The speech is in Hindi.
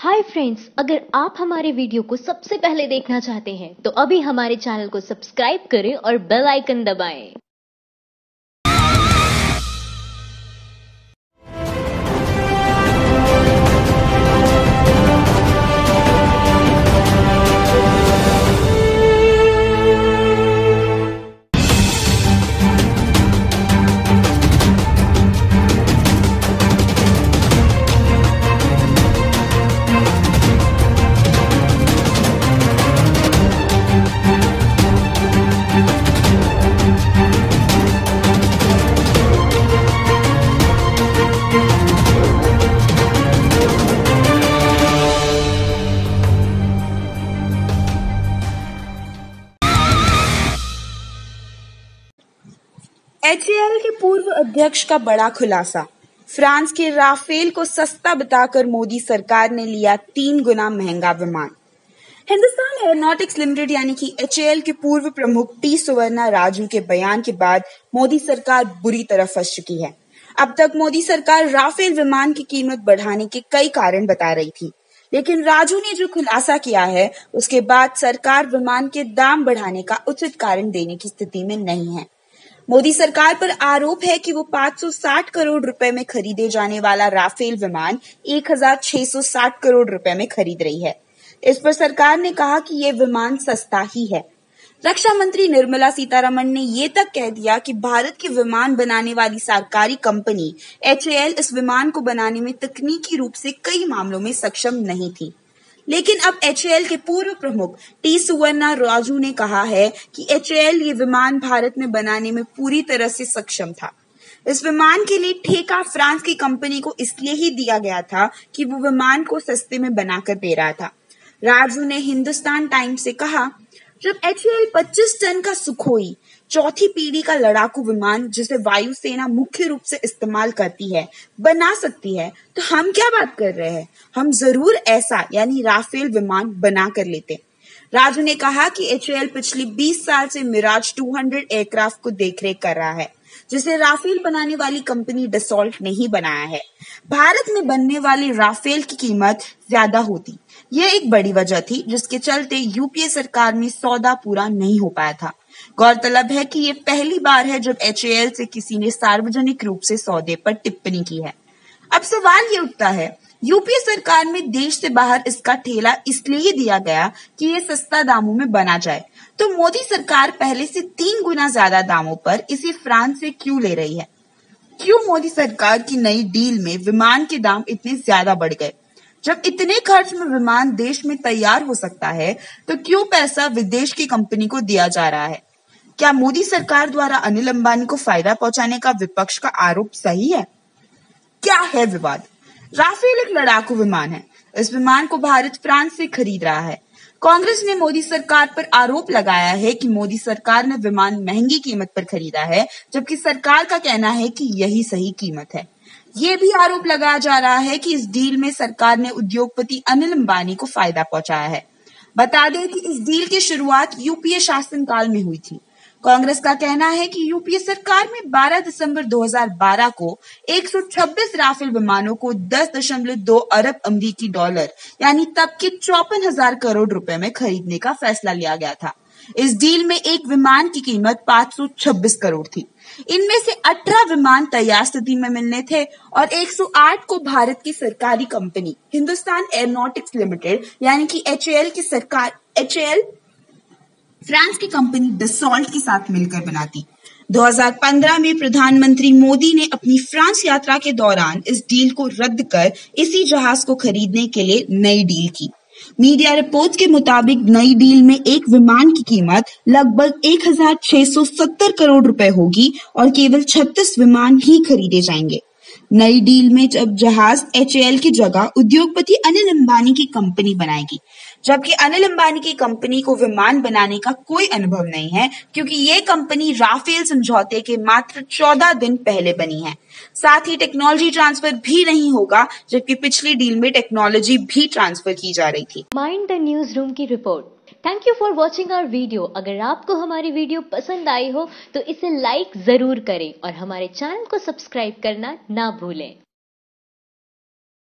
हाय फ्रेंड्स, अगर आप हमारे वीडियो को सबसे पहले देखना चाहते हैं तो अभी हमारे चैनल को सब्सक्राइब करें और बेल आइकन दबाएं। एचएएल के पूर्व अध्यक्ष का बड़ा खुलासा। फ्रांस के राफेल को सस्ता बताकर मोदी सरकार ने लिया 3 गुना महंगा विमान। हिंदुस्तान एरोनॉटिक्स लिमिटेड यानी कि एचएएल के पूर्व प्रमुख टी सुवर्णा राजू के बयान के बाद मोदी सरकार बुरी तरह फंस चुकी है। अब तक मोदी सरकार राफेल विमान की कीमत बढ़ाने के कई कारण बता रही थी, लेकिन राजू ने जो खुलासा किया है उसके बाद सरकार विमान के दाम बढ़ाने का उचित कारण देने की स्थिति में नहीं है। मोदी सरकार पर आरोप है कि वो 560 करोड़ रुपए में खरीदे जाने वाला राफेल विमान 1660 करोड़ रुपए में खरीद रही है। इस पर सरकार ने कहा कि ये विमान सस्ता ही है। रक्षा मंत्री निर्मला सीतारमण ने ये तक कह दिया कि भारत की विमान बनाने वाली सरकारी कंपनी एचएएल इस विमान को बनाने में तकनीकी रूप से कई मामलों में सक्षम नहीं थी। लेकिन अब एचएएल के पूर्व प्रमुख टी सुवर्णा राजू ने कहा है कि एचएएल ये विमान भारत में बनाने में पूरी तरह से सक्षम था। इस विमान के लिए ठेका फ्रांस की कंपनी को इसलिए ही दिया गया था कि वो विमान को सस्ते में बनाकर दे रहा था। राजू ने हिंदुस्तान टाइम्स से कहा, जब एचएएल 25 टन का सुखोई चौथी पीढ़ी का लड़ाकू विमान जिसे वायुसेना मुख्य रूप से इस्तेमाल करती है बना सकती है, तो हम क्या बात कर रहे हैं। हम जरूर ऐसा यानी राफेल विमान बना कर लेते। राजू ने कहा कि एचएएल पिछले 20 साल से मिराज 200 एयरक्राफ्ट को देखरेख कर रहा है, जिसे राफेल बनाने वाली कंपनी डसॉल्ट ने ही बनाया है। भारत में बनने वाली राफेल की कीमत ज्यादा होती, यह एक बड़ी वजह थी जिसके चलते यूपीए सरकार में सौदा पूरा नहीं हो पाया था। गौरतलब है कि ये पहली बार है जब एचएएल से किसी ने सार्वजनिक रूप से सौदे पर टिप्पणी की है। अब सवाल ये उठता है, यूपीए सरकार में देश से बाहर इसका ठेला इसलिए ही दिया गया कि ये सस्ता दामों में बना जाए, तो मोदी सरकार पहले से 3 गुना ज्यादा दामों पर इसे फ्रांस से क्यों ले रही है। क्यों मोदी सरकार की नई डील में विमान के दाम इतने ज्यादा बढ़ गए। जब इतने खर्च में विमान देश में तैयार हो सकता है, तो क्यों पैसा विदेश की कंपनी को दिया जा रहा है। क्या मोदी सरकार द्वारा अनिल अंबानी को फायदा पहुंचाने का विपक्ष का आरोप सही है। क्या है विवाद। राफेल एक लड़ाकू विमान है। इस विमान को भारत फ्रांस से खरीद रहा है। कांग्रेस ने मोदी सरकार पर आरोप लगाया है कि मोदी सरकार ने विमान महंगी कीमत पर खरीदा है, जबकि सरकार का कहना है कि यही सही कीमत है। ये भी आरोप लगाया जा रहा है कि इस डील में सरकार ने उद्योगपति अनिल अंबानी को फायदा पहुंचाया है। बता दें कि इस डील की शुरुआत यूपीए शासनकाल में हुई थी। कांग्रेस का कहना है कि यूपीए सरकार में 12 दिसंबर 2012 को 126 राफेल विमानों को 10.2 अरब अमेरिकी डॉलर यानी तब के 54,000 करोड़ रुपए में खरीदने का फैसला लिया गया था। इस डील में एक विमान की कीमत 526 करोड़ थी। इनमें से 18 विमान तैयार स्थिति में मिलने थे और 108 को भारत की सरकारी कंपनी हिंदुस्तान एरोनॉटिक्स लिमिटेड यानी कि एचएएल फ्रांस की कंपनी डसॉल्ट के साथ मिलकर बनाती। 2015 में प्रधानमंत्री मोदी ने अपनी फ्रांस यात्रा के दौरान इस डील को रद्द कर इसी जहाज को खरीदने के लिए नई डील की। मीडिया रिपोर्ट्स के मुताबिक नई डील में एक विमान की कीमत लगभग 1670 करोड़ रुपए होगी और केवल 36 विमान ही खरीदे जाएंगे। नई डील में जब जहाज एचएएल की जगह उद्योगपति अनिल अंबानी की कंपनी बनाएगी, जबकि अनिल अंबानी की कंपनी को विमान बनाने का कोई अनुभव नहीं है, क्योंकि ये कंपनी राफेल समझौते के मात्र 14 दिन पहले बनी है। साथ ही टेक्नोलॉजी ट्रांसफर भी नहीं होगा, जबकि पिछली डील में टेक्नोलॉजी भी ट्रांसफर की जा रही थी। माइंड द न्यूज रूम की रिपोर्ट। Thank you for watching our video. अगर आपको हमारी वीडियो पसंद आई हो तो इसे लाइक जरूर करें और हमारे चैनल को सब्सक्राइब करना ना भूलें।